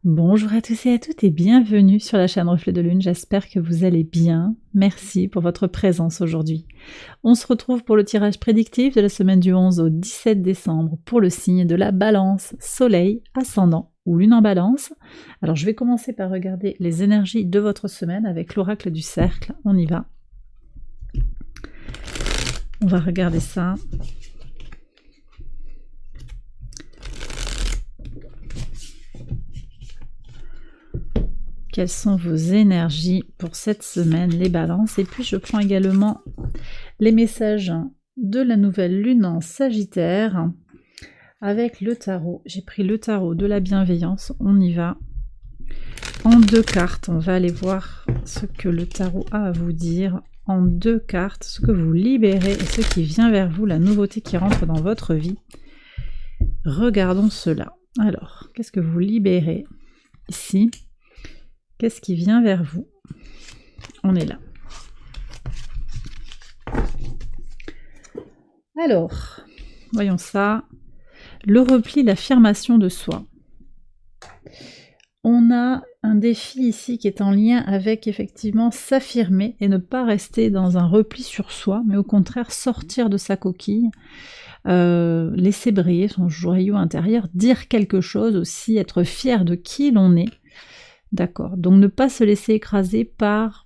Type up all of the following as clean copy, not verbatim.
Bonjour à tous et à toutes et bienvenue sur la chaîne Reflet de Lune, j'espère que vous allez bien. Merci pour votre présence aujourd'hui. On se retrouve pour le tirage prédictif de la semaine du 11 au 17 décembre pour le signe de la Balance, Soleil, Ascendant ou Lune en Balance. Alors je vais commencer par regarder les énergies de votre semaine avec l'oracle du cercle, on y va. On va regarder ça. Quelles sont vos énergies pour cette semaine, les balances? Et puis je prends également les messages de la nouvelle lune en Sagittaire avec le tarot. J'ai pris le tarot de la bienveillance, on y va. En 2 cartes, on va aller voir ce que le tarot a à vous dire. En 2 cartes, ce que vous libérez et ce qui vient vers vous, la nouveauté qui rentre dans votre vie. Regardons cela. Alors, qu'est-ce que vous libérez ici? Qu'est-ce qui vient vers vous? On est là. Alors, voyons ça. Le repli, l'affirmation de soi. On a un défi ici qui est en lien avec effectivement s'affirmer et ne pas rester dans un repli sur soi, mais au contraire sortir de sa coquille, laisser briller son joyau intérieur, dire quelque chose aussi, être fier de qui l'on est. D'accord, donc ne pas se laisser écraser par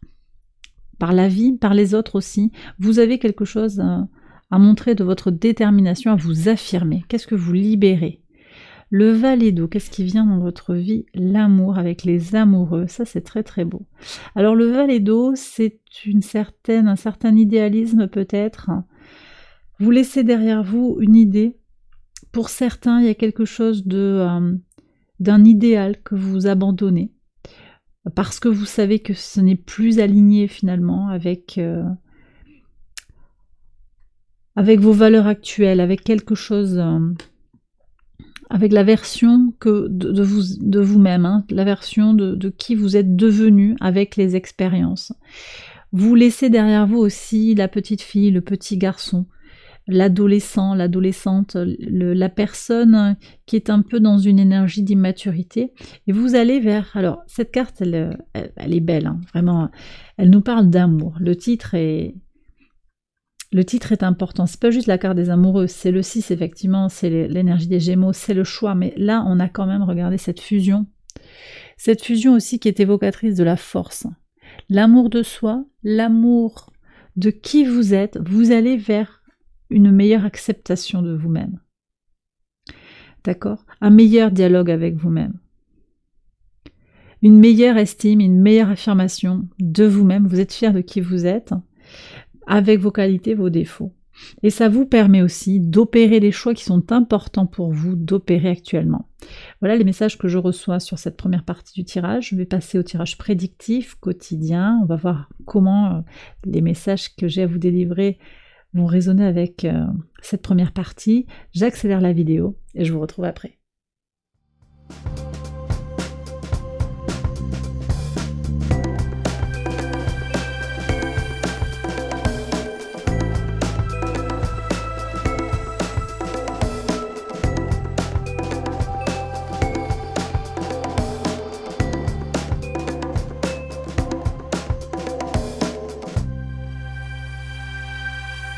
la vie, par les autres aussi. Vous avez quelque chose à montrer de votre détermination, à vous affirmer. Qu'est-ce que vous libérez? Le valet d'eau, qu'est-ce qui vient dans votre vie? L'amour avec les amoureux, ça c'est très très beau. Alors le valet d'eau, c'est un certain idéalisme peut-être. Vous laissez derrière vous une idée. Pour certains, il y a quelque chose d'un idéal que vous abandonnez. Parce que vous savez que ce n'est plus aligné finalement avec vos valeurs actuelles, avec quelque chose, avec la version de vous-même, hein, la version de qui vous êtes devenu avec les expériences. Vous laissez derrière vous aussi la petite fille, le petit garçon, l'adolescent, l'adolescente, la personne qui est un peu dans une énergie d'immaturité, et vous allez vers... Alors, cette carte, elle est belle, hein, vraiment, elle nous parle d'amour. Le titre est important, c'est pas juste la carte des amoureux, c'est le 6, effectivement, c'est l'énergie des Gémeaux, c'est le choix, mais là, on a quand même regardé cette fusion aussi qui est évocatrice de la force. L'amour de soi, l'amour de qui vous êtes, vous allez vers une meilleure acceptation de vous-même. D'accord? Un meilleur dialogue avec vous-même. Une meilleure estime, une meilleure affirmation de vous-même. Vous êtes fier de qui vous êtes, avec vos qualités, vos défauts. Et ça vous permet aussi d'opérer les choix qui sont importants pour vous d'opérer actuellement. Voilà les messages que je reçois sur cette première partie du tirage. Je vais passer au tirage prédictif quotidien. On va voir comment les messages que j'ai à vous délivrer vont résonner avec cette première partie. J'accélère la vidéo et je vous retrouve après.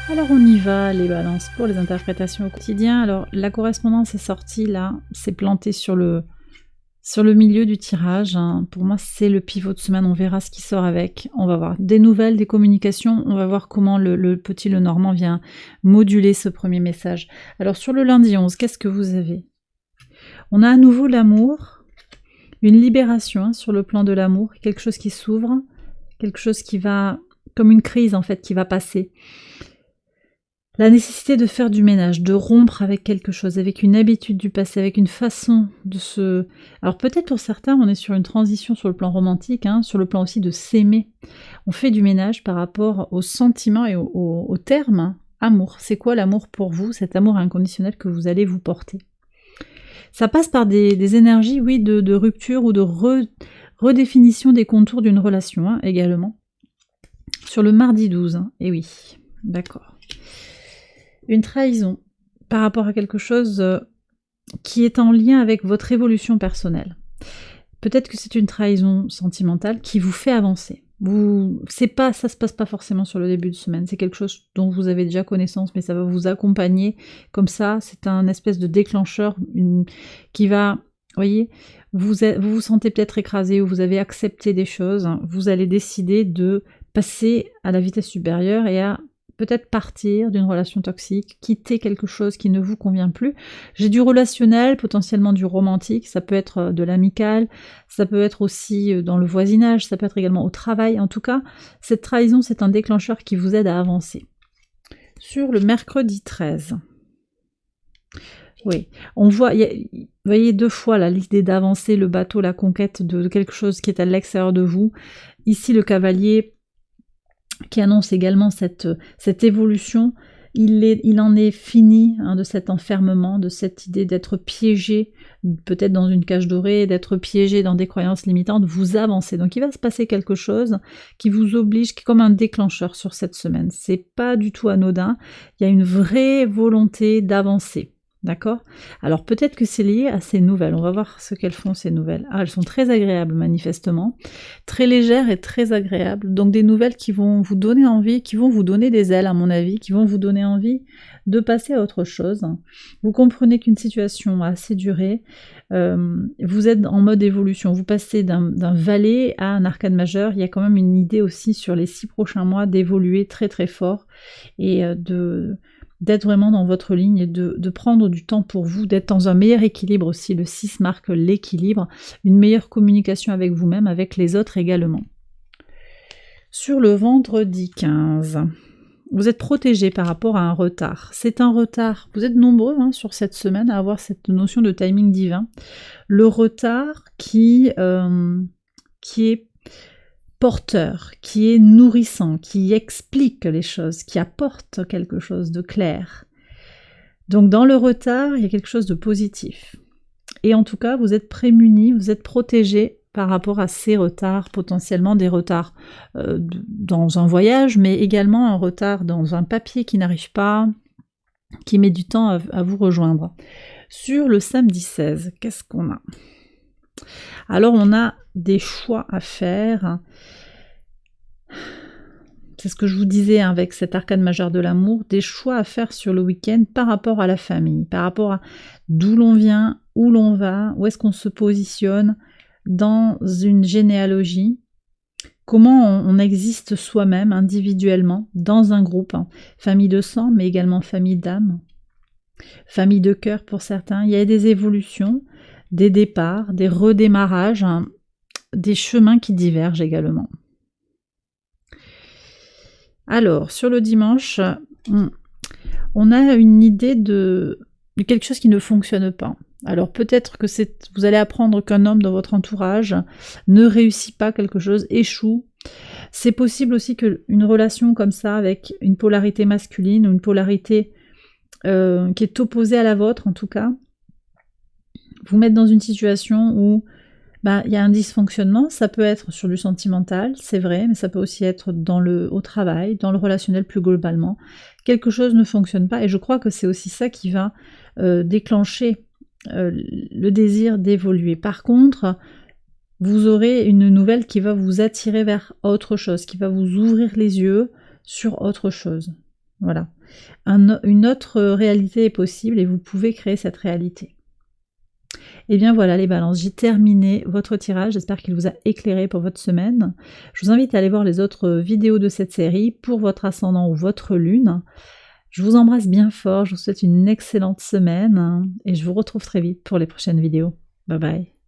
Alors on y va, les balances, pour les interprétations au quotidien. Alors la correspondance est sortie là, c'est planté sur le milieu du tirage. Hein. Pour moi, c'est le pivot de semaine, on verra ce qui sort avec. On va voir des nouvelles, des communications, on va voir comment le petit Lenormand vient moduler ce premier message. Alors sur le lundi 11, qu'est-ce que vous avez? On a à nouveau l'amour, une libération hein, sur le plan de l'amour, quelque chose qui s'ouvre, quelque chose qui va, comme une crise en fait, qui va passer. La nécessité de faire du ménage, de rompre avec quelque chose, avec une habitude du passé, avec une façon de se... Alors peut-être pour certains, on est sur une transition sur le plan romantique, hein, sur le plan aussi de s'aimer. On fait du ménage par rapport aux sentiments et au terme hein, amour. C'est quoi l'amour pour vous, cet amour inconditionnel que vous allez vous porter? Ça passe par des énergies, oui, de rupture ou de redéfinition des contours d'une relation hein, également. Sur le mardi 12, hein, et oui, d'accord. Une trahison par rapport à quelque chose qui est en lien avec votre évolution personnelle. peut-être que c'est une trahison sentimentale qui vous fait avancer. Ça se passe pas forcément sur le début de semaine, c'est quelque chose dont vous avez déjà connaissance, mais ça va vous accompagner comme ça, c'est un espèce de déclencheur qui va, voyez, vous sentez peut-être écrasé ou vous avez accepté des choses, vous allez décider de passer à la vitesse supérieure et à peut-être partir d'une relation toxique, quitter quelque chose qui ne vous convient plus. J'ai du relationnel, potentiellement du romantique, ça peut être de l'amical, ça peut être aussi dans le voisinage, ça peut être également au travail. En tout cas, cette trahison, c'est un déclencheur qui vous aide à avancer. Sur le mercredi 13, oui, on voit, vous voyez 2 fois là, l'idée d'avancer, le bateau, la conquête de quelque chose qui est à l'extérieur de vous. Ici, le cavalier qui annonce également cette évolution, il en est fini de cet enfermement, de cette idée d'être piégé, peut-être dans une cage dorée, d'être piégé dans des croyances limitantes, vous avancez. Donc il va se passer quelque chose qui vous oblige, qui est comme un déclencheur sur cette semaine. C'est pas du tout anodin, il y a une vraie volonté d'avancer. D'accord? Alors peut-être que c'est lié à ces nouvelles. On va voir ce qu'elles font ces nouvelles. Ah, elles sont très agréables manifestement, très légères et très agréables. Donc des nouvelles qui vont vous donner envie, qui vont vous donner des ailes à mon avis, qui vont vous donner envie de passer à autre chose. Vous comprenez qu'une situation a assez duré. Vous êtes en mode évolution. Vous passez d'un valet à un arcane majeur. Il y a quand même une idée aussi sur les 6 prochains mois d'évoluer très très fort et d'être vraiment dans votre ligne et de prendre du temps pour vous, d'être dans un meilleur équilibre aussi. Le 6 marque l'équilibre, une meilleure communication avec vous-même, avec les autres également. Sur le vendredi 15, vous êtes protégé par rapport à un retard. C'est un retard, vous êtes nombreux sur cette semaine à avoir cette notion de timing divin. Le retard qui est porteur, qui est nourrissant, qui explique les choses, qui apporte quelque chose de clair. Donc dans le retard, il y a quelque chose de positif. Et en tout cas, vous êtes prémunis, vous êtes protégés par rapport à ces retards, potentiellement des retards dans un voyage, mais également un retard dans un papier qui n'arrive pas, qui met du temps à vous rejoindre. Sur le samedi 16, qu'est-ce qu'on a ? Alors on a des choix à faire. C'est ce que je vous disais avec cet arcane majeur de l'amour, des choix à faire sur le week-end par rapport à la famille, par rapport à d'où l'on vient, où l'on va, où est-ce qu'on se positionne dans une généalogie, comment on existe soi-même individuellement dans un groupe, famille de sang mais également famille d'âme, famille de cœur pour certains. Il y a des évolutions, des départs, des redémarrages, des chemins qui divergent également. Alors, sur le dimanche, on a une idée de quelque chose qui ne fonctionne pas. Alors peut-être que vous allez apprendre qu'un homme dans votre entourage ne réussit pas quelque chose, échoue. C'est possible aussi qu'une relation comme ça, avec une polarité masculine ou une polarité qui est opposée à la vôtre en tout cas, vous mette dans une situation où il y a un dysfonctionnement. Ça peut être sur du sentimental, c'est vrai, mais ça peut aussi être au travail, dans le relationnel plus globalement. Quelque chose ne fonctionne pas et je crois que c'est aussi ça qui va déclencher le désir d'évoluer. Par contre, vous aurez une nouvelle qui va vous attirer vers autre chose, qui va vous ouvrir les yeux sur autre chose. Voilà. Une autre réalité est possible et vous pouvez créer cette réalité. Et bien voilà les balances, j'ai terminé votre tirage, j'espère qu'il vous a éclairé pour votre semaine. Je vous invite à aller voir les autres vidéos de cette série pour votre ascendant ou votre lune. Je vous embrasse bien fort, je vous souhaite une excellente semaine et je vous retrouve très vite pour les prochaines vidéos. Bye bye.